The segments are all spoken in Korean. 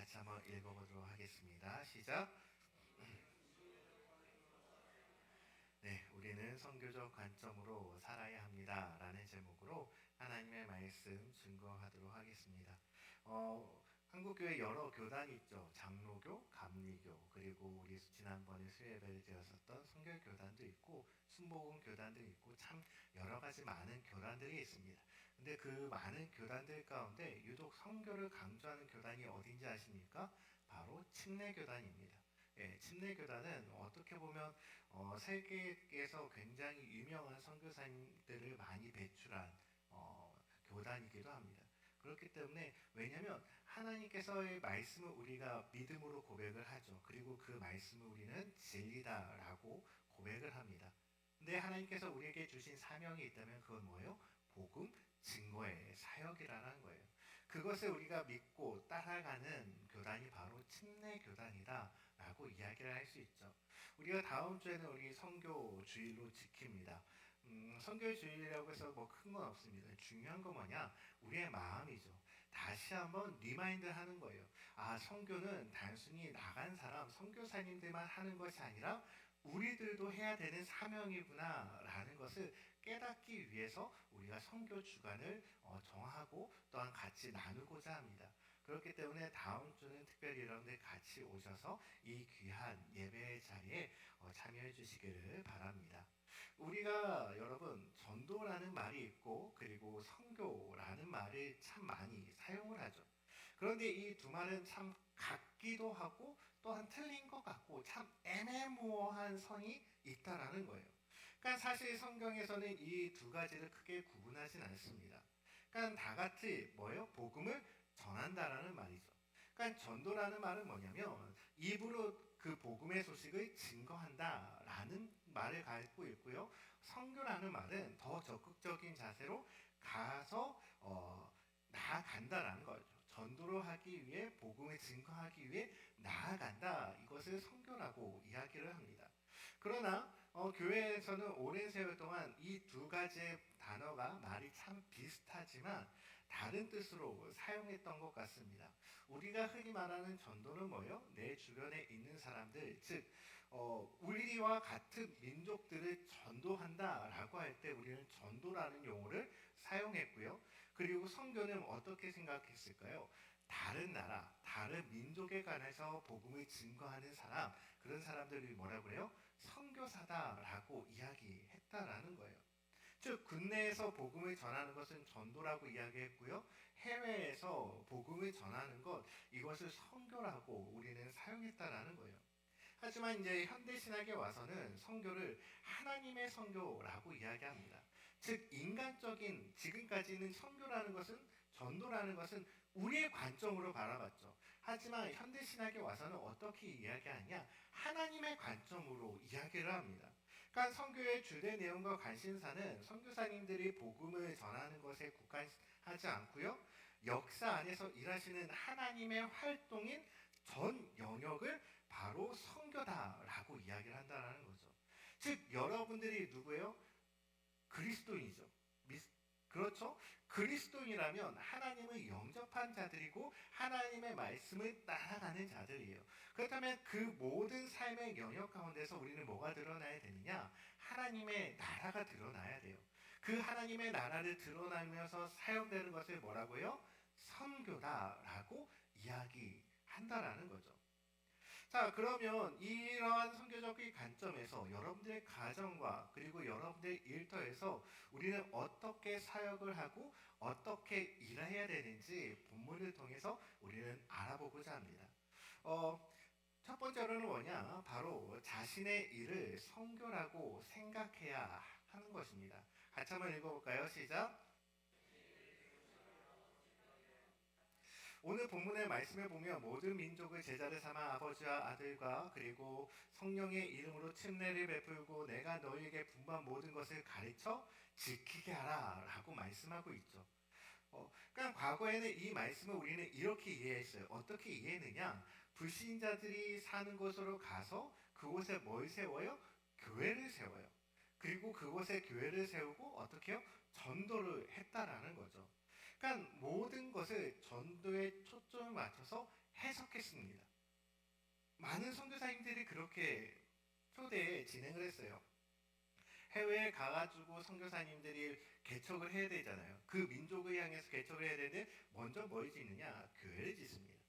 같이 한번 읽어보도록 하겠습니다. 시작. 네, 우리는 선교적 관점으로 살아야 합니다. 라는 제목으로 하나님의 말씀 증거하도록 하겠습니다. 한국교회 여러 교단이 있죠. 장로교, 감리교, 그리고 우리 지난번에 수예배를 드렸었던 선교교단도 있고 순복음 교단도 있고 참 여러 가지 많은 교단들이 있습니다. 근데 그 많은 교단들 가운데 유독 선교를 강조하는 교단이 어딘지 아십니까? 바로 침례교단입니다. 예, 침례교단은 어떻게 보면 세계에서 굉장히 유명한 선교사님들을 많이 배출한 교단이기도 합니다. 그렇기 때문에 왜냐하면 하나님께서의 말씀을 우리가 믿음으로 고백을 하죠. 그리고 그 말씀을 우리는 진리다라고 고백을 합니다. 근데 하나님께서 우리에게 주신 사명이 있다면 그건 뭐예요? 복음 증거의 사역이라는 거예요. 그것을 우리가 믿고 따라가는 교단이 바로 침례 교단이다라고 이야기를 할 수 있죠. 우리가 다음 주에는 우리 선교 주일로 지킵니다. 선교 주일이라고 해서 뭐 큰 건 없습니다. 중요한 건 뭐냐? 우리의 마음이죠. 다시 한번 리마인드 하는 거예요. 아, 선교는 단순히 나간 사람, 선교사님들만 하는 것이 아니라 우리들도 해야 되는 사명이구나라는 것을 깨닫기 위해서 우리가 선교 주간을 정하고 또한 같이 나누고자 합니다. 그렇기 때문에 다음 주는 특별히 여러분들 같이 오셔서 이 귀한 예배 자리에 참여해 주시기를 바랍니다. 우리가 여러분 전도라는 말이 있고 그리고 선교라는 말을 참 많이 사용을 하죠. 그런데 이 두 말은 참 같기도 하고 또한 틀린 것 같고 참 애매모호한 선이 있다라는 거예요. 그러니까 사실 성경에서는 이 두 가지를 크게 구분하진 않습니다. 그러니까 다 같이 뭐예요? 복음을 전한다라는 말이죠. 그러니까 전도라는 말은 뭐냐면 입으로 그 복음의 소식을 증거한다라는 말을 갖고 있고요. 선교라는 말은 더 적극적인 자세로 가서 나아간다라는 거죠. 전도를 하기 위해 복음을 증거하기 위해 나아간다. 이것을 선교라고 이야기를 합니다. 그러나 교회에서는 오랜 세월 동안 이 두 가지의 단어가 말이 참 비슷하지만 다른 뜻으로 사용했던 것 같습니다. 우리가 흔히 말하는 전도는 뭐예요? 내 주변에 있는 사람들, 즉 우리와 같은 민족들을 전도한다라고 할 때 우리는 전도라는 용어를 사용했고요. 그리고 선교는 어떻게 생각했을까요? 다른 나라, 다른 민족에 관해서 복음을 증거하는 사람, 그런 사람들이 뭐라고 그래요? 선교사다라고 이야기했다라는 거예요. 즉 국내에서 복음을 전하는 것은 전도라고 이야기했고요. 해외에서 복음을 전하는 것 이것을 선교라고 우리는 사용했다라는 거예요. 하지만 이제 현대 신학에 와서는 선교를 하나님의 선교라고 이야기합니다. 즉 인간적인 지금까지는 선교라는 것은 전도라는 것은 우리의 관점으로 바라봤죠. 하지만 현대 신학에 와서는 어떻게 이야기하냐? 하나님의 관점으로 이야기를 합니다. 그러니까 선교의 주된 내용과 관심사는 선교사님들이 복음을 전하는 것에 국한하지 않고요. 역사 안에서 일하시는 하나님의 활동인 전 영역을 바로 선교다라고 이야기를 한다는 거죠. 즉 여러분들이 누구예요? 그리스도인이죠. 그렇죠? 그리스도인이라면 하나님을 영접한 자들이고 하나님의 말씀을 따라가는 자들이에요. 그렇다면 그 모든 삶의 영역 가운데서 우리는 뭐가 드러나야 되느냐? 하나님의 나라가 드러나야 돼요. 그 하나님의 나라를 드러나면서 사용되는 것을 뭐라고요? 선교다라고 이야기한다라는 거죠. 자, 그러면 이러한 선교적인 관점에서 여러분들의 가정과 그리고 여러분들의 일터에서 우리는 어떻게 사역을 하고 어떻게 일해야 되는지 본문을 통해서 우리는 알아보고자 합니다. 첫 번째로는 뭐냐? 바로 자신의 일을 선교라고 생각해야 하는 것입니다. 같이 한번 읽어볼까요? 시작. 오늘 본문의 말씀에 보면 모든 민족을 제자를 삼아 아버지와 아들과 그리고 성령의 이름으로 침례를 베풀고 내가 너희에게 분부한 모든 것을 가르쳐 지키게 하라 라고 말씀하고 있죠. 그러니까 과거에는 이 말씀을 우리는 이렇게 이해했어요. 어떻게 이해했느냐? 불신자들이 사는 곳으로 가서 그곳에 뭘 세워요? 교회를 세워요. 그리고 그곳에 교회를 세우고 어떻게 해요? 전도를 했다라는 거죠. 그러니까 모든 것을 전도에 초점을 맞춰서 해석했습니다. 많은 선교사님들이 그렇게 초대에 진행을 했어요. 해외에 가가지고 선교사님들이 개척을 해야 되잖아요. 그 민족을 향해서 개척을 해야 되는데 먼저 뭘 짓느냐? 교회를 짓습니다.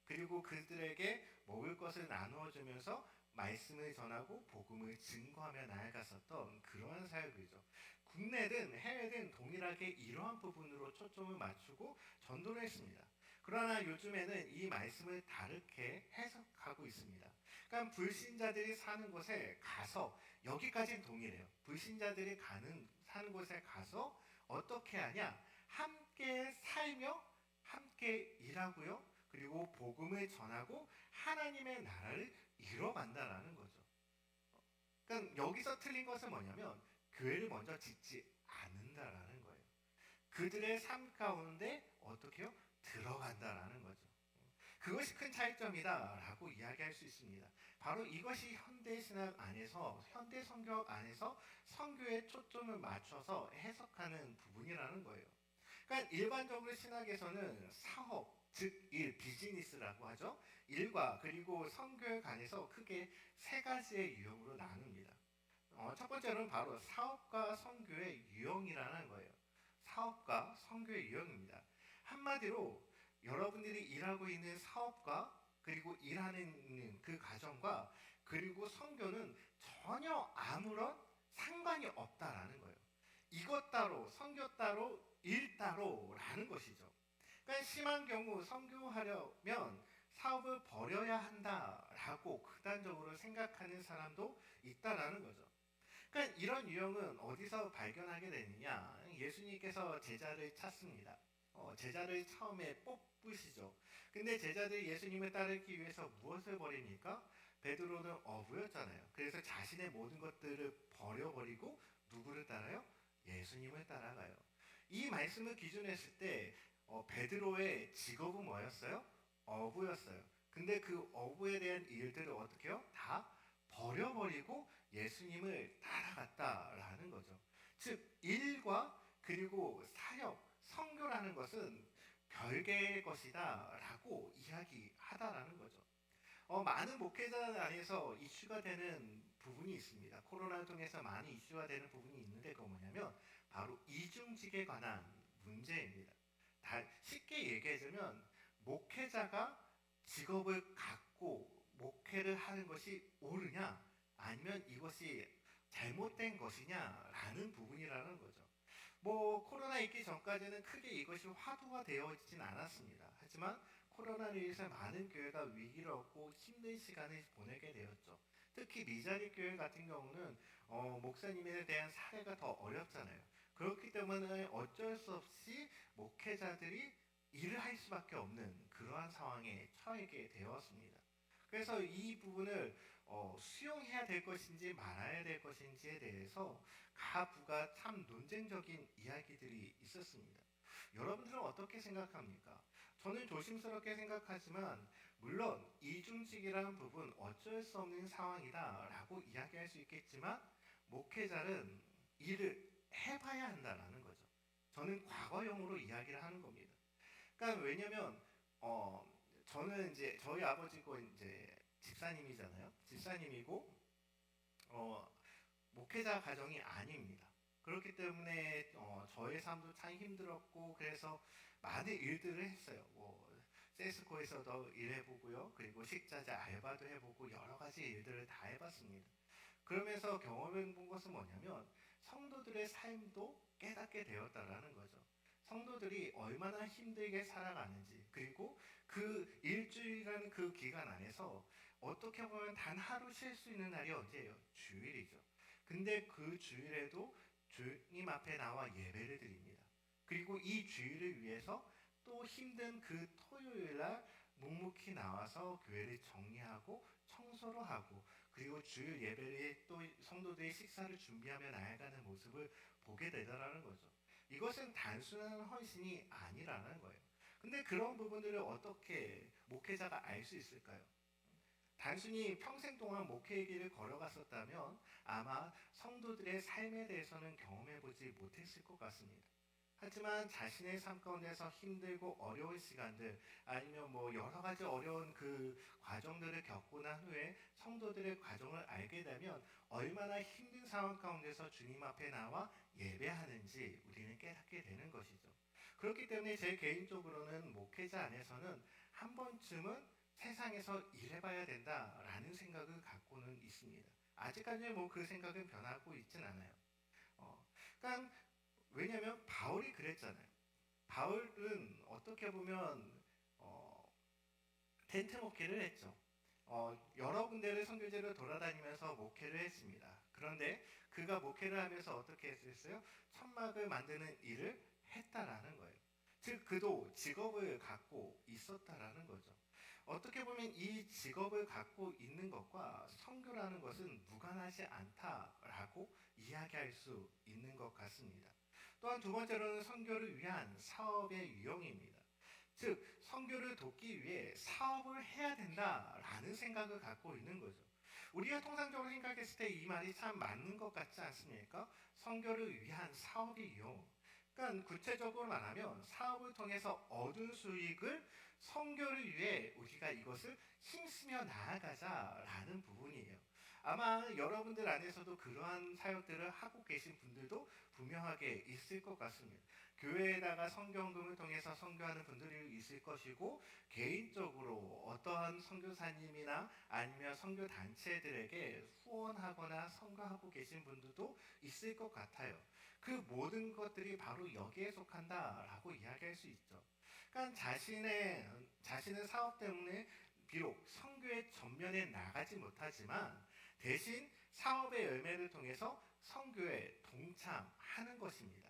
그리고 그들에게 먹을 것을 나누어 주면서 말씀을 전하고 복음을 증거하며 나아갔었던 그러한 사역이죠. 국내든 해외든 동일하게 이러한 부분으로 초점을 맞추고 전도를 했습니다. 그러나 요즘에는 이 말씀을 다르게 해석하고 있습니다. 그러니까 불신자들이 사는 곳에 가서, 여기까지는 동일해요. 불신자들이 사는 곳에 가서 어떻게 하냐? 함께 살며 함께 일하고요. 그리고 복음을 전하고 하나님의 나라를 이뤄간다라는 거죠. 그러니까 여기서 틀린 것은 뭐냐면 교회를 먼저 짓지 않는다라는 거예요. 그들의 삶 가운데 어떻게 요? 들어간다라는 거죠. 그것이 큰 차이점이다라고 이야기할 수 있습니다. 바로 이것이 현대 신학 안에서, 현대 성경 안에서 성교에 초점을 맞춰서 해석하는 부분이라는 거예요. 그러니까 일반적으로 신학에서는 사업, 즉 일, 비즈니스라고 하죠. 일과 그리고 성교에 관해서 크게 세 가지의 유형으로 나눕니다. 첫 번째는 바로 사업과 성교의 유형이라는 거예요. 사업과 성교의 유형입니다. 한마디로 여러분들이 일하고 있는 사업과 그리고 일하는 그 가정과 그리고 성교는 전혀 아무런 상관이 없다라는 거예요. 이것 따로, 성교 따로, 일 따로라는 것이죠. 그러니까 심한 경우 성교하려면 사업을 버려야 한다라고 극단적으로 생각하는 사람도 있다라는 거죠. 그러니까 이런 유형은 어디서 발견하게 되느냐? 예수님께서 제자를 찾습니다. 제자를 처음에 뽑으시죠. 근데 제자들이 예수님을 따르기 위해서 무엇을 버립니까? 베드로는 어부였잖아요. 그래서 자신의 모든 것들을 버려버리고 누구를 따라요? 예수님을 따라가요. 이 말씀을 기준했을 때 베드로의 직업은 뭐였어요? 어부였어요. 근데 그 어부에 대한 일들을 어떻게 해요? 다 버려버리고 예수님을 따라갔다라는 거죠. 즉 일과 그리고 사역, 선교라는 것은 별개의 것이다라고 이야기하다라는 거죠. 많은 목회자 안에서 이슈가 되는 부분이 있습니다. 코로나를 통해서 많이 이슈가 되는 부분이 있는데 그거 뭐냐면 바로 이중직에 관한 문제입니다. 쉽게 얘기해주면 목회자가 직업을 갖고 목회를 하는 것이 옳으냐 아니면 이것이 잘못된 것이냐라는 부분이라는 거죠. 코로나 있기 전까지는 크게 이것이 화두가 되어 있진 않았습니다. 하지만 코로나로 인해서 많은 교회가 위기를 얻고 힘든 시간을 보내게 되었죠. 특히 미자리 교회 같은 경우는 목사님에 대한 사례가 더 어렵잖아요. 그렇기 때문에 어쩔 수 없이 목회자들이 일을 할 수밖에 없는 그러한 상황에 처하게 되었습니다. 그래서 이 부분을 수용해야 될 것인지 말아야 될 것인지에 대해서 가부가 참 논쟁적인 이야기들이 있었습니다. 여러분들은 어떻게 생각합니까? 저는 조심스럽게 생각하지만 물론 이중직이라는 부분 어쩔 수 없는 상황이다라고 이야기할 수 있겠지만 목회자는 일을 해봐야 한다라는 거죠. 저는 과거형으로 이야기를 하는 겁니다. 그러니까 왜냐면 저는 이제 저희 아버지고 이제 집사님이잖아요. 집사님이고 목회자 가정이 아닙니다. 그렇기 때문에 저의 삶도 참 힘들었고 그래서 많은 일들을 했어요. 세스코에서도 일해보고요. 그리고 식자재 알바도 해보고 여러 가지 일들을 다 해봤습니다. 그러면서 경험해본 것은 뭐냐면 성도들의 삶도 깨닫게 되었다라는 거죠. 성도들이 얼마나 힘들게 살아가는지 그리고 그 일주일이라는 그 기간 안에서 어떻게 보면 단 하루 쉴 수 있는 날이 언제예요? 주일이죠. 근데 그 주일에도 주님 앞에 나와 예배를 드립니다. 그리고 이 주일을 위해서 또 힘든 그 토요일날 묵묵히 나와서 교회를 정리하고 청소를 하고 그리고 주일 예배에 또 성도들이 식사를 준비하며 나아가는 모습을 보게 되더라는 거죠. 이것은 단순한 헌신이 아니라는 거예요. 근데 그런 부분들을 어떻게 목회자가 알 수 있을까요? 단순히 평생 동안 목회의 길을 걸어갔었다면 아마 성도들의 삶에 대해서는 경험해보지 못했을 것 같습니다. 하지만 자신의 삶 가운데서 힘들고 어려운 시간들 아니면 뭐 여러 가지 어려운 그 과정들을 겪고 난 후에 성도들의 과정을 알게 되면 얼마나 힘든 상황 가운데서 주님 앞에 나와 예배하는지 우리는 깨닫게 되는 것이죠. 그렇기 때문에 제 개인적으로는 목회자 안에서는 한 번쯤은 세상에서 일해봐야 된다라는 생각을 갖고는 있습니다. 아직까지 뭐 그 생각은 변하고 있진 않아요. 그러니까 왜냐하면 바울이 그랬잖아요. 바울은 어떻게 보면 어, 텐트 목회를 했죠. 여러 군데를 선교제로 돌아다니면서 목회를 했습니다. 그런데 그가 목회를 하면서 어떻게 했어요? 천막을 만드는 일을 했다라는 거예요. 즉 그도 직업을 갖고 있었다라는 거죠. 어떻게 보면 이 직업을 갖고 있는 것과 선교라는 것은 무관하지 않다라고 이야기할 수 있는 것 같습니다. 또한 두 번째로는 선교를 위한 사업의 유형입니다. 즉 선교를 돕기 위해 사업을 해야 된다라는 생각을 갖고 있는 거죠. 우리가 통상적으로 생각했을 때 이 말이 참 맞는 것 같지 않습니까? 선교를 위한 사업의 유형. 그러니까 구체적으로 말하면 사업을 통해서 얻은 수익을 선교를 위해 우리가 이것을 힘쓰며 나아가자라는 부분이에요. 아마 여러분들 안에서도 그러한 사역들을 하고 계신 분들도 분명하게 있을 것 같습니다. 교회에다가 선교헌금을 통해서 선교하는 분들이 있을 것이고 개인적으로 어떠한 선교사님이나 아니면 선교 단체들에게 후원하거나 선교하고 계신 분들도 있을 것 같아요. 그 모든 것들이 바로 여기에 속한다라고 이야기할 수 있죠. 그러니까 자신의 사업 때문에 비록 선교의 전면에 나가지 못하지만 대신 사업의 열매를 통해서 선교에 동참하는 것입니다.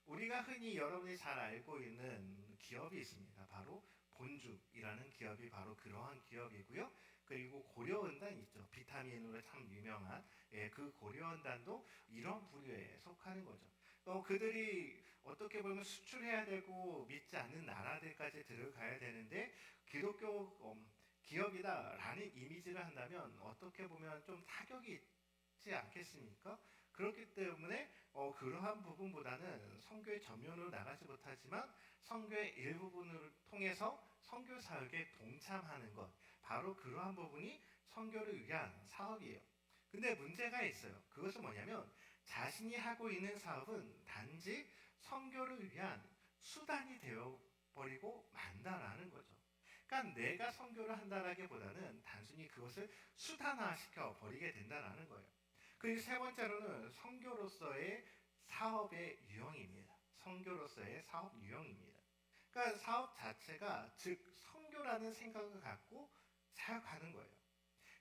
우리가 흔히 여러분이 잘 알고 있는 기업이 있습니다. 바로 본죽이라는 기업이 바로 그러한 기업이고요. 그리고 고려은단 있죠. 비타민으로 참 유명한 그 고려은단도 이런 부류에 속하는 거죠. 그들이 어떻게 보면 수출해야 되고 믿지 않는 나라들까지 들어가야 되는데 기독교 기업이다라는 이미지를 한다면 어떻게 보면 좀 타격이 있지 않겠습니까? 그렇기 때문에 그러한 부분보다는 선교의 전면으로 나가지 못하지만 선교의 일부분을 통해서 선교 사역에 동참하는 것 바로 그러한 부분이 선교를 위한 사업이에요. 근데 문제가 있어요. 그것은 뭐냐면 자신이 하고 있는 사업은 단지 선교를 위한 수단이 되어 버리고 만다라는 거죠. 그러니까 내가 선교를 한다라기보다는 단순히 그것을 수단화시켜 버리게 된다라는 거예요. 그리고 세 번째로는 선교로서의 사업의 유형입니다. 선교로서의 사업 유형입니다. 그러니까 사업 자체가 즉 선교라는 생각을 갖고 사역하는 거예요.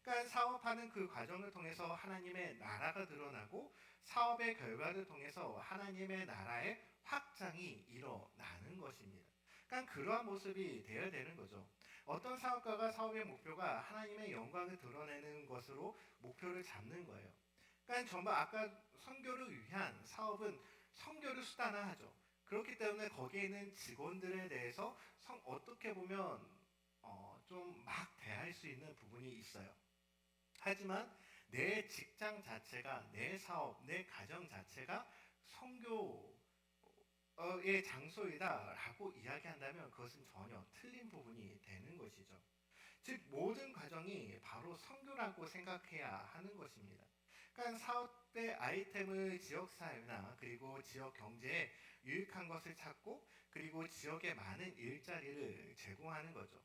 그러니까 사업하는 그 과정을 통해서 하나님의 나라가 드러나고 사업의 결과를 통해서 하나님의 나라의 확장이 일어나는 것입니다. 그러니까 그러한 모습이 되어야 되는 거죠. 어떤 사업가가 사업의 목표가 하나님의 영광을 드러내는 것으로 목표를 잡는 거예요. 그러니까 정말 아까 선교를 위한 사업은 선교를 수단화하죠. 그렇기 때문에 거기에 있는 직원들에 대해서 어떻게 보면 좀 막 대할 수 있는 부분이 있어요. 하지만 내 직장 자체가 내 사업, 내 가정 자체가 선교의 장소이다라고 이야기한다면 그것은 전혀 틀린 부분이 되는 것이죠. 즉 모든 과정이 바로 선교라고 생각해야 하는 것입니다. 그러니까 사업 때 아이템을 지역 사회나 그리고 지역 경제에 유익한 것을 찾고 그리고 지역에 많은 일자리를 제공하는 거죠.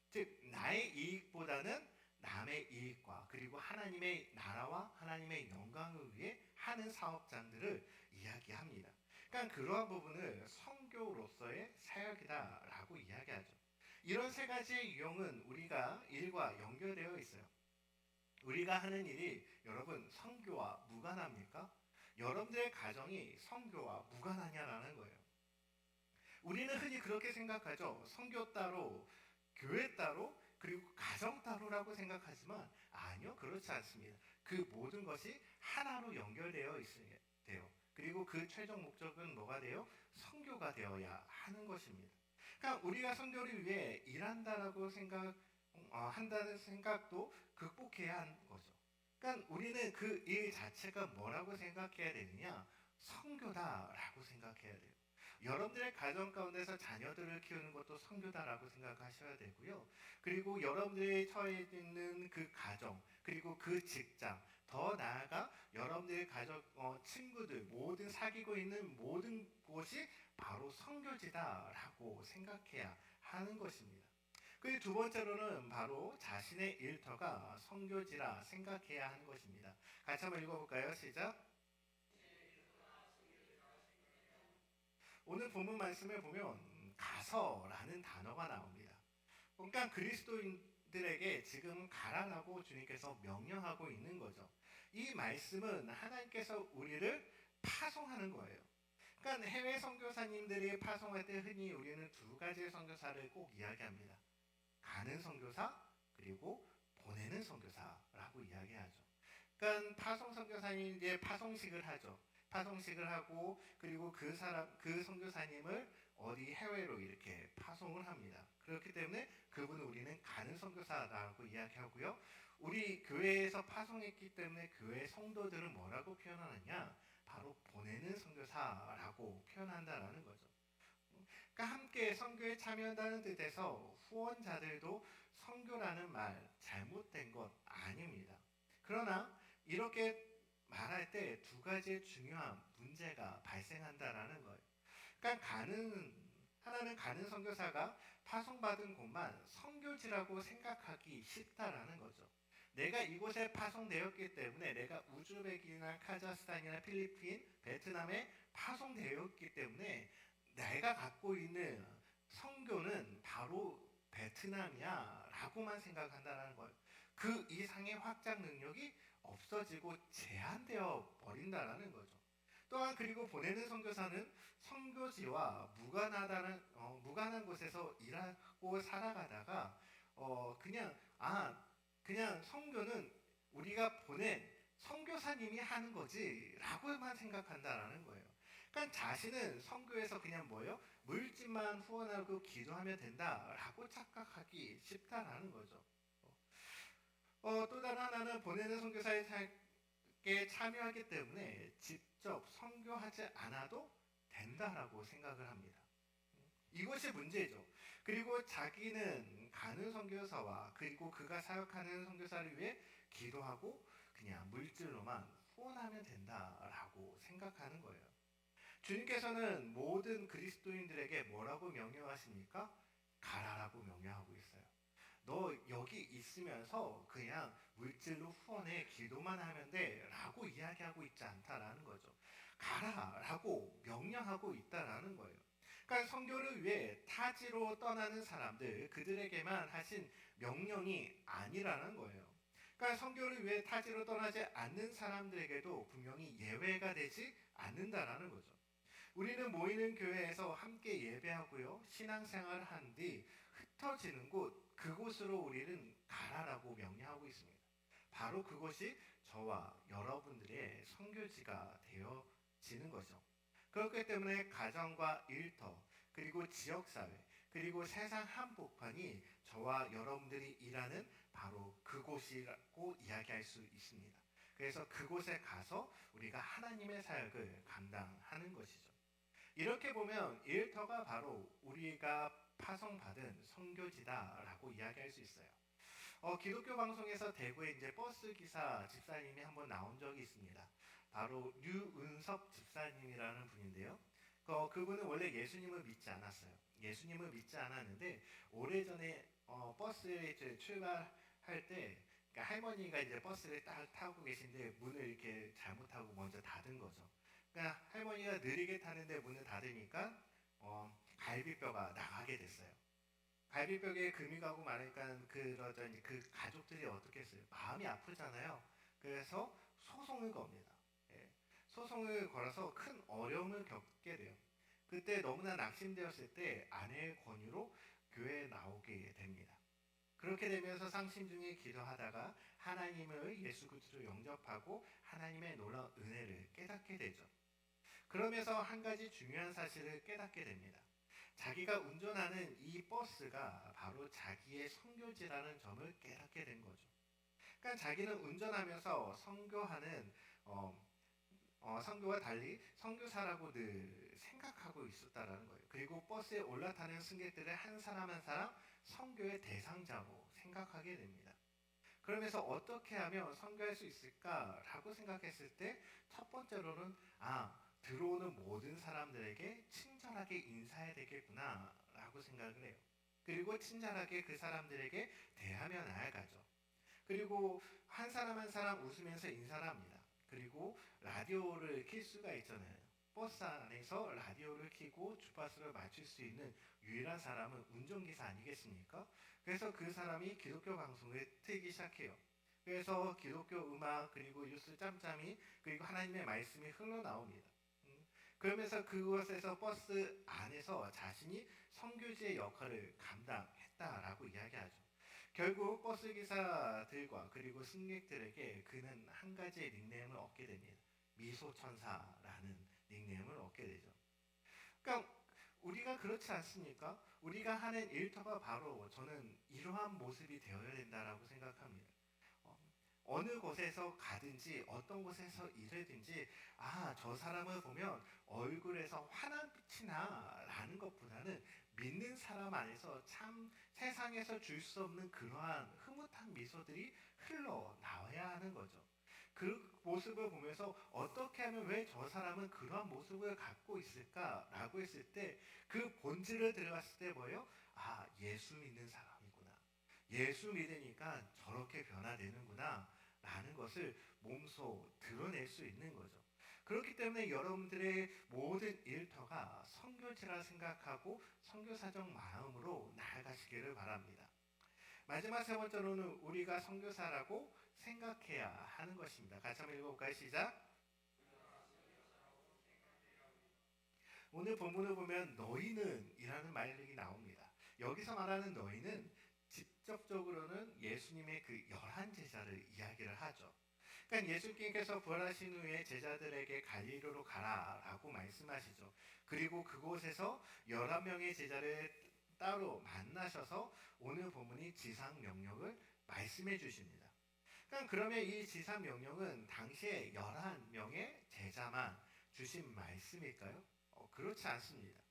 즉 나의 이익보다는 남의 이익과 그리고 하나님의 나라와 하나님의 영광을 위해 하는 사업장들을 이야기합니다. 그러니까 그러한 부분을 선교로서의 사역이다라고 이야기하죠. 이런 세 가지의 유형은 우리가 일과 연결되어 있어요. 우리가 하는 일이 여러분 선교와 무관합니까? 여러분들의 가정이 선교와 무관하냐라는 거예요. 우리는 흔히 그렇게 생각하죠. 선교 따로, 교회 따로, 그리고 가정 따로라고 생각하지만 아니요, 그렇지 않습니다. 그 모든 것이 하나로 연결되어 있어야 돼요. 그리고 그 최종 목적은 뭐가 돼요? 선교가 되어야 하는 것입니다. 그러니까 우리가 선교를 위해 일한다라고 한다는 생각도 극복해야 하는 거죠. 그러니까 우리는 그 일 자체가 뭐라고 생각해야 되느냐? 선교다라고 생각해야 돼요. 여러분들의 가정 가운데서 자녀들을 키우는 것도 선교다라고 생각하셔야 되고요. 그리고 여러분들이 처해 있는 그 가정, 그리고 그 직장, 더 나아가 여러분들의 가족, 친구들, 모든 사귀고 있는 모든 곳이 바로 선교지다라고 생각해야 하는 것입니다. 그 두 번째로는 바로 자신의 일터가 선교지라 생각해야 하는 것입니다. 같이 한번 읽어볼까요? 시작. 오늘 본문 말씀에 보면 가서라는 단어가 나옵니다. 그러니까 그리스도인들에게 지금 가라라고 주님께서 명령하고 있는 거죠. 이 말씀은 하나님께서 우리를 파송하는 거예요. 그러니까 해외 선교사님들이 파송할 때 흔히 우리는 두 가지의 선교사를 꼭 이야기합니다. 가는 선교사 그리고 보내는 선교사라고 이야기하죠. 그러니까 파송 선교사님 이제 파송식을 하죠. 파송식을 하고 그리고 그 선교사님을 어디 해외로 이렇게 파송을 합니다. 그렇기 때문에 그분은 우리는 가는 선교사라고 이야기하고요. 우리 교회에서 파송했기 때문에 교회 성도들은 뭐라고 표현하느냐? 바로 보내는 선교사라고 표현한다라는 거죠. 그러니까 함께 선교에 참여한다는 뜻에서 후원자들도 선교라는 말 잘못된 것 아닙니다. 그러나 이렇게 말할 때 두 가지의 중요한 문제가 발생한다라는 거예요. 그러니까 하나는 가는 선교사가 파송받은 곳만 선교지라고 생각하기 쉽다라는 거죠. 내가 이곳에 파송되었기 때문에 내가 우즈벡이나 카자흐스탄이나 필리핀, 베트남에 파송되었기 때문에 내가 갖고 있는 선교는 바로 베트남이야 라고만 생각한다는 거예요. 그 이상의 확장 능력이 없어지고 제한되어 버린다라는 거죠. 또한 그리고 보내는 선교사는 선교지와 무관한 곳에서 일하고 살아가다가 그냥 선교는 우리가 보낸 선교사님이 하는 거지라고만 생각한다라는 거예요. 그러니까 자신은 선교에서 그냥 뭐예요? 물질만 후원하고 기도하면 된다라고 착각하기 쉽다라는 거죠. 또 다른 하나는 보내는 선교사에 참여하기 때문에 직접 선교하지 않아도 된다라고 생각을 합니다. 이것이 문제죠. 그리고 자기는 가는 선교사와 그리고 그가 사역하는 선교사를 위해 기도하고 그냥 물질로만 후원하면 된다라고 생각하는 거예요. 주님께서는 모든 그리스도인들에게 뭐라고 명령하십니까? 가라라고 명령하고 있어요. 너 여기 있으면서 그냥 물질로 후원해 기도만 하면 돼 라고 이야기하고 있지 않다라는 거죠. 가라라고 명령하고 있다라는 거예요. 그러니까 선교를 위해 타지로 떠나는 사람들 그들에게만 하신 명령이 아니라는 거예요. 그러니까 선교를 위해 타지로 떠나지 않는 사람들에게도 분명히 예외가 되지 않는다라는 거죠. 우리는 모이는 교회에서 함께 예배하고요. 신앙생활을 한 뒤 흩어지는 곳, 그곳으로 우리는 가라라고 명령하고 있습니다. 바로 그곳이 저와 여러분들의 선교지가 되어지는 거죠. 그렇기 때문에 가정과 일터, 그리고 지역사회, 그리고 세상 한복판이 저와 여러분들이 일하는 바로 그곳이라고 이야기할 수 있습니다. 그래서 그곳에 가서 우리가 하나님의 사역을 감당하는 것이죠. 이렇게 보면 일터가 바로 우리가 파송받은 선교지다라고 이야기할 수 있어요. 기독교 방송에서 대구에 이제 버스 기사 집사님이 한번 나온 적이 있습니다. 바로 류은섭 집사님이라는 분인데요. 그분은 원래 예수님을 믿지 않았어요. 예수님을 믿지 않았는데 오래전에 버스에 이제 출발할 때 그러니까 할머니가 이제 버스를 딱 타고 계신데 문을 이렇게 잘못하고 먼저 닫은 거죠. 그러니까 할머니가 느리게 타는데 문을 닫으니까 갈비뼈가 나가게 됐어요. 갈비뼈에 금이 가고 말하니까 그러더니 그 가족들이 어떻게 했어요? 마음이 아프잖아요. 그래서 소송을 겁니다. 예. 소송을 걸어서 큰 어려움을 겪게 돼요. 그때 너무나 낙심되었을 때 아내의 권유로 교회에 나오게 됩니다. 그렇게 되면서 상심 중에 기도하다가 하나님을 예수 그리스도로 영접하고 하나님의 놀라운 은혜를 깨닫게 되죠. 그러면서 한 가지 중요한 사실을 깨닫게 됩니다. 자기가 운전하는 이 버스가 바로 자기의 선교지라는 점을 깨닫게 된 거죠. 그러니까 자기는 운전하면서 선교하는 선교와 달리 선교사라고 늘 생각하고 있었다라는 거예요. 그리고 버스에 올라타는 승객들을 한 사람 한 사람 선교의 대상자로 생각하게 됩니다. 그러면서 어떻게 하면 선교할 수 있을까라고 생각했을 때 첫 번째로는 들어오는 모든 사람들에게 친절하게 인사해야 되겠구나라고 생각을 해요. 그리고 친절하게 그 사람들에게 대하며 나아가죠. 그리고 한 사람 한 사람 웃으면서 인사를 합니다. 그리고 라디오를 킬 수가 있잖아요. 버스 안에서 라디오를 켜고 주파수를 맞출 수 있는 유일한 사람은 운전기사 아니겠습니까? 그래서 그 사람이 기독교 방송을 틀기 시작해요. 그래서 기독교 음악 그리고 뉴스 짬짬이 그리고 하나님의 말씀이 흘러나옵니다. 그러면서 그곳에서 버스 안에서 자신이 선교지의 역할을 감당했다라고 이야기하죠. 결국 버스 기사들과 그리고 승객들에게 그는 한 가지의 닉네임을 얻게 됩니다. 미소천사라는 닉네임을 얻게 되죠. 그러니까 우리가 그렇지 않습니까? 우리가 하는 일터가 바로 저는 이러한 모습이 되어야 된다라고 생각합니다. 어, 어느 곳에서 가든지 어떤 곳에서 일하든지 저 사람을 보면 얼굴에서 환한 빛이 나라는 것보다는 믿는 사람 안에서 참 세상에서 줄 수 없는 그러한 흐뭇한 미소들이 흘러나와야 하는 거죠. 그 모습을 보면서 어떻게 하면 왜 저 사람은 그러한 모습을 갖고 있을까라고 했을 때 그 본질을 들어갔을 때 뭐예요? 예수 믿는 사람이구나. 예수 믿으니까 저렇게 변화되는구나. 라는 것을 몸소 드러낼 수 있는 거죠. 그렇기 때문에 여러분들의 모든 일터가 선교지라 생각하고 선교사적 마음으로 나아가시기를 바랍니다. 마지막 세 번째로는 우리가 선교사라고 생각해야 하는 것입니다. 같이 한번 읽어볼까요? 시작. 오늘 본문을 보면 너희는 이라는 말이 나옵니다. 여기서 말하는 너희는 직접적으로는 예수님의 그 11제자를 이야기를 하죠. 그러니까 예수님께서 부활하신 후에 제자들에게 갈릴리로 가라라고 말씀하시죠. 그리고 그곳에서 11명의 제자를 따로 만나셔서 오늘 본문이 지상 명령을 말씀해 주십니다. 그러면 이 지상 명령은 당시에 11명의 제자만 주신 말씀일까요? 그렇지 않습니다.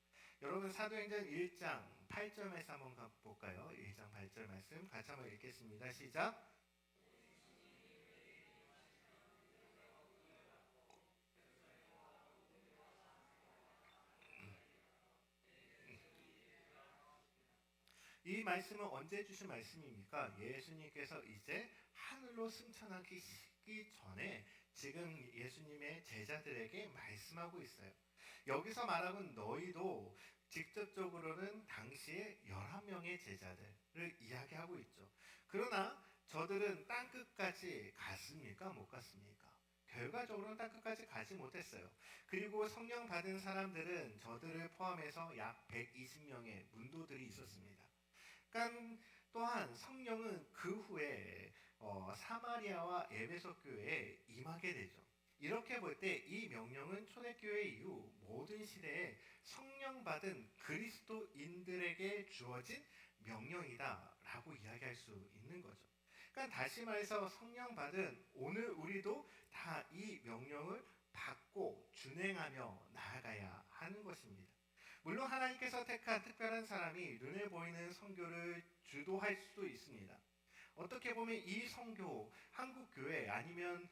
여러분 사도행전 1장 8절 말씀 한번 볼까요? 1장 8절 말씀 같이 한번 읽겠습니다. 시작. 이 말씀은 언제 주신 말씀입니까? 예수님께서 이제 하늘로 승천하기 전에 지금 예수님의 제자들에게 말씀하고 있어요. 여기서 말하고 너희도 직접적으로는 당시에 11명의 제자들을 이야기하고 있죠. 그러나 저들은 땅끝까지 갔습니까? 못 갔습니까? 결과적으로는 땅끝까지 가지 못했어요. 그리고 성령 받은 사람들은 저들을 포함해서 약 120명의 문도들이 있었습니다. 또한 성령은 그 후에 사마리아와 에베소 교회에 임하게 되죠. 이렇게 볼 때 이 명령은 초대교회 이후 모든 시대에 성령 받은 그리스도인들에게 주어진 명령이다라고 이야기할 수 있는 거죠. 그러니까 다시 말해서 성령 받은 오늘 우리도 다 이 명령을 받고 준행하며 나아가야 하는 것입니다. 물론 하나님께서 택한 특별한 사람이 눈에 보이는 선교를 주도할 수도 있습니다. 어떻게 보면 이 선교, 한국 교회 아니면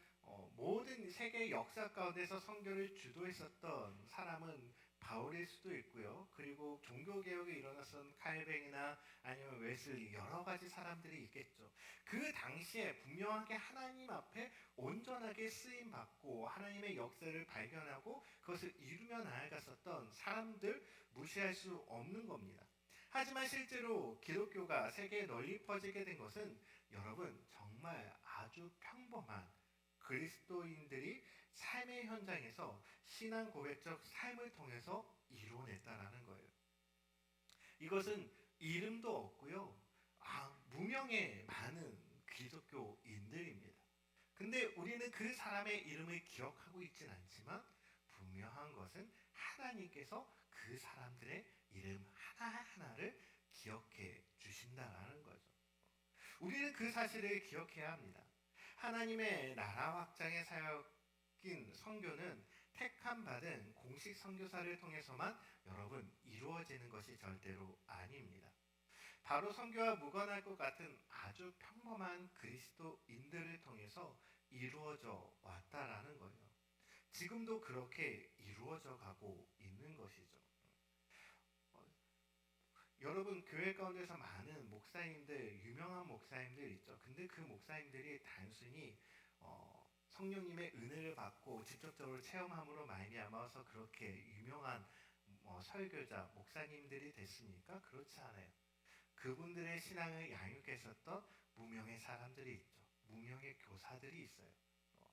모든 세계 역사 가운데서 선교를 주도했었던 사람은 바울일 수도 있고요. 그리고 종교 개혁이 일어났던 칼뱅이나 아니면 웨슬리 여러 가지 사람들이 있겠죠. 그 당시에 분명하게 하나님 앞에 온전하게 쓰임 받고 하나님의 역사를 발견하고 그것을 이루며 나아갔었던 사람들 무시할 수 없는 겁니다. 하지만 실제로 기독교가 세계에 널리 퍼지게 된 것은 여러분 정말 아주 평범한 그리스도인들이 삶의 현장에서 신앙 고백적 삶을 통해서 이루어냈다라는 거예요. 이것은 이름도 없고요. 무명의 많은 기독교인들입니다. 근데 우리는 그 사람의 이름을 기억하고 있진 않지만 분명한 것은 하나님께서 그 사람들의 이름 하나하나를 기억해 주신다라는 거죠. 우리는 그 사실을 기억해야 합니다. 하나님의 나라 확장의 사역 맡긴 선교는 택함 받은 공식 선교사를 통해서만 여러분 이루어지는 것이 절대로 아닙니다. 바로 선교와 무관할 것 같은 아주 평범한 그리스도인들을 통해서 이루어져 왔다라는 거예요. 지금도 그렇게 이루어져 가고 있는 것이죠. 어, 여러분 교회 가운데서 많은 목사님들, 유명한 목사님들 있죠. 근데 그 목사님들이 단순히 성령님의 은혜를 받고 직접적으로 체험함으로 말미암아서 그렇게 유명한 설교자, 목사님들이 됐습니까? 그렇지 않아요. 그분들의 신앙을 양육했었던 무명의 사람들이 있죠. 무명의 교사들이 있어요. 어,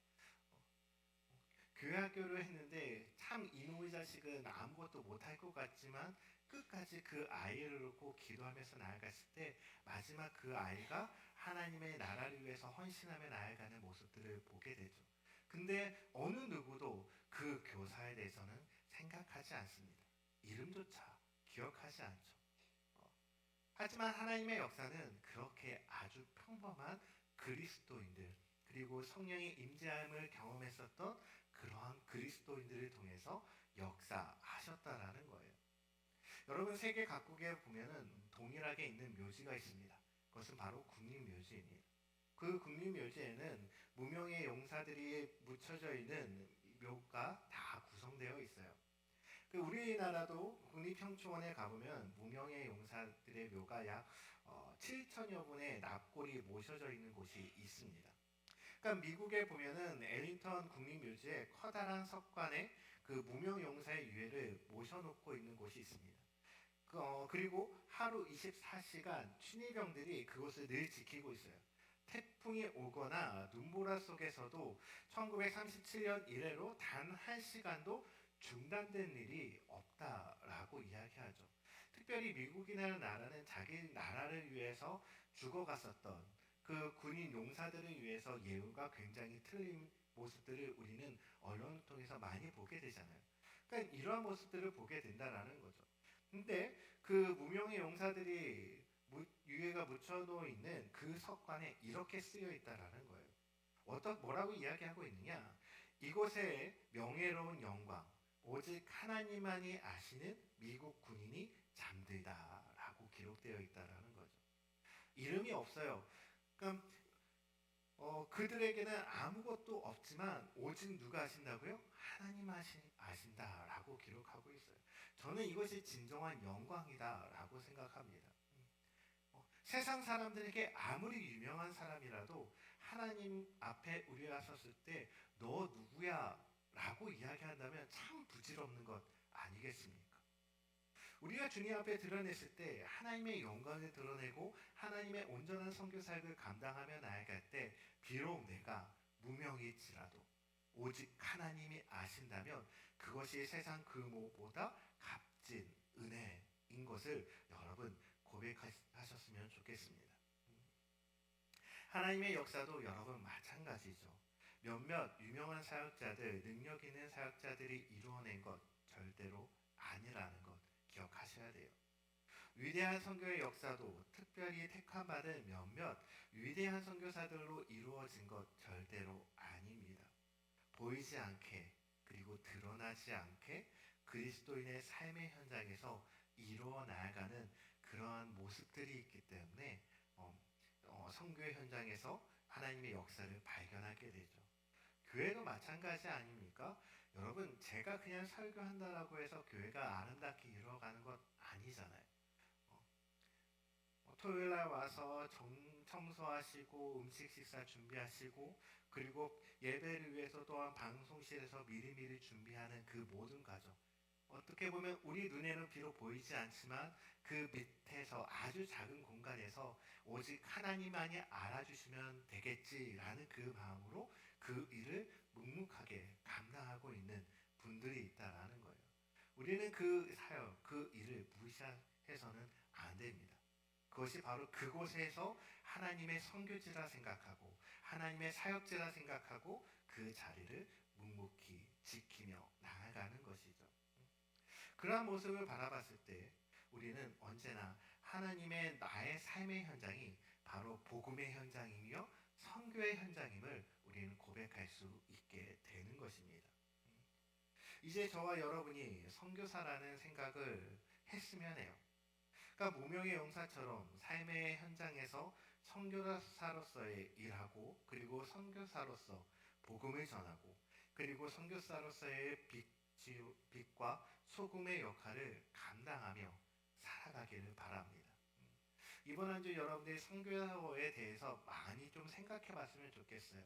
교회 학교를 했는데 참 이놈의 자식은 아무것도 못할 것 같지만 끝까지 그 아이를 놓고 기도하면서 나아갔을 때 마지막 그 아이가 하나님의 나라를 위해서 헌신하며 나아가는 모습들을 보게 되죠. 근데 어느 누구도 그 교사에 대해서는 생각하지 않습니다. 이름조차 기억하지 않죠. 어, 하지만 하나님의 역사는 그렇게 아주 평범한 그리스도인들 그리고 성령의 임재함을 경험했었던 그러한 그리스도인들을 통해서 역사하셨다라는 거예요. 여러분 세계 각국에 보면은 동일하게 있는 묘지가 있습니다. 그것은 바로 국립묘지입니다. 그 국립묘지에는 무명의 용사들이 묻혀져 있는 묘가 다 구성되어 있어요. 그 우리나라도 국립형추원에 가보면 무명의 용사들의 묘가 약 7천여 분의 납골이 모셔져 있는 곳이 있습니다. 그러니까 미국에 보면은 엘링턴 국립묘지에 커다란 석관에 그 무명 용사의 유해를 모셔놓고 있는 곳이 있습니다. 그리고 하루 24시간 취니병들이 그곳을 늘 지키고 있어요. 태풍이 오거나 눈보라 속에서도 1937년 이래로 단 한 시간도 중단된 일이 없다라고 이야기하죠. 특별히 미국이라는 나라는 자기 나라를 위해서 죽어갔었던 그 군인 용사들을 위해서 예우가 굉장히 틀린 모습들을 우리는 언론을 통해서 많이 보게 되잖아요. 그러니까 이러한 모습들을 보게 된다라는 거죠. 근데 그 무명의 용사들이 유해가 묻혀놓여 있는 그 석관에 이렇게 쓰여 있다라는 거예요. 뭐라고 이야기하고 있느냐? 이곳에 명예로운 영광, 오직 하나님만이 아시는 미국 군인이 잠들다라고 기록되어 있다라는 거죠. 이름이 없어요. 그러니까 그들에게는 아무것도 없지만 오직 누가 아신다고요? 하나님 아신다라고 기록하고 있어요. 저는 이것이 진정한 영광이다라고 생각합니다. 세상 사람들에게 아무리 유명한 사람이라도 하나님 앞에 우리가 섰을 때 너 누구야? 라고 이야기한다면 참 부질없는 것 아니겠습니까? 우리가 주님 앞에 드러냈을 때 하나님의 영광을 드러내고 하나님의 온전한 선교 사역을 감당하며 나아갈 때 비록 내가 무명일지라도 오직 하나님이 아신다면 그것이 세상 그 무엇보다 값진 은혜인 것을 여러분 고백하셨으면 좋겠습니다. 하나님의 역사도 여러분 마찬가지죠. 몇몇 유명한 사역자들, 능력 있는 사역자들이 이루어낸 것 절대로 아니라는 것 기억하셔야 돼요. 위대한 선교의 역사도 특별히 택함받은 몇몇 위대한 선교사들로 이루어진 것 절대로 아닙니다. 보이지 않게 그리고 드러나지 않게 그리스도인의 삶의 현장에서 이루어 나아가는 그러한 모습들이 있기 때문에 선교의 현장에서 하나님의 역사를 발견하게 되죠. 교회도 마찬가지 아닙니까? 여러분 제가 그냥 설교한다라고 해서 교회가 아름답게 이루어가는 것 아니잖아요. 토요일날 와서 청소하시고 음식 식사 준비하시고 그리고 예배를 위해서 또한 방송실에서 미리미리 준비하는 그 모든 과정 어떻게 보면 우리 눈에는 비록 보이지 않지만 그 밑에서 아주 작은 공간에서 오직 하나님만이 알아주시면 되겠지라는 그 마음으로 그 일을 묵묵하게 감당하고 있는 분들이 있다라는 거예요. 우리는 그 사역, 그 일을 무시해서는 안 됩니다. 그것이 바로 그곳에서 하나님의 선교지라 생각하고 하나님의 사역지라 생각하고 그 자리를 묵묵히 지키며 나아가는 것이죠. 그러한 모습을 바라봤을 때 우리는 언제나 하나님의 나의 삶의 현장이 바로 복음의 현장이며 선교의 현장임을 우리는 고백할 고백할 수 있게 되는 것입니다. 이제 저와 여러분이 선교사라는 생각을 했으면 해요. 그러니까 무명의 용사처럼 삶의 현장에서 선교사로서의 일하고 그리고 선교사로서 복음을 전하고 그리고 선교사로서의 빛과 소금의 역할을 감당하며 살아가기를 바랍니다. 이번 한 주 여러분들이 선교에 대해서 많이 좀 생각해 봤으면 좋겠어요.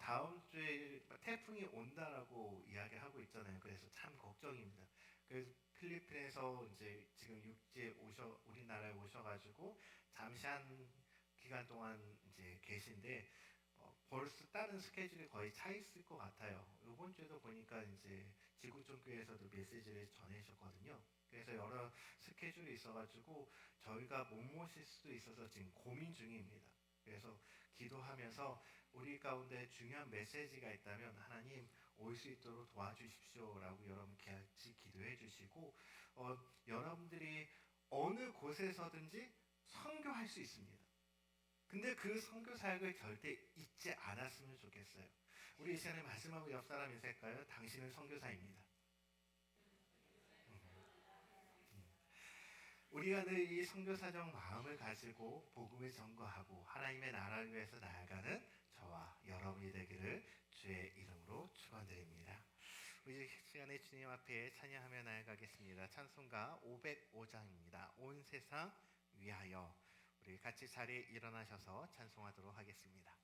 다음 주에 태풍이 온다라고 이야기하고 있잖아요. 그래서 참 걱정입니다. 그래서 필리핀에서 이제 지금 육지에 우리나라에 오셔가지고 잠시 한 기간 동안 이제 계신데 벌써 다른 스케줄이 거의 차 있을 것 같아요. 이번 주에도 보니까 이제 지구촌교회에서도 메시지를 전해주셨거든요. 그래서 여러 스케줄이 있어가지고 저희가 못 모실 수도 있어서 지금 고민 중입니다. 그래서 기도하면서 우리 가운데 중요한 메시지가 있다면 하나님 올 수 있도록 도와주십시오라고 여러분 같이 기도해 주시고 여러분들이 어느 곳에서든지 선교할 수 있습니다. 근데 그 선교 사역을 절대 잊지 않았으면 좋겠어요. 우리 이 시간에 말씀하고 옆 사람 인사할까요? 당신은 선교사입니다. 우리가 늘 이 선교사적 마음을 가지고 복음을 전거하고 하나님의 나라를 위해서 나아가는 저와 여러분이 되기를 주의 이름으로 축원드립니다. 우리 시간에 주님 앞에 찬양하며 나아가겠습니다. 찬송가 505장입니다. 온 세상 위하여. 우리 같이 자리에 일어나셔서 찬송하도록 하겠습니다.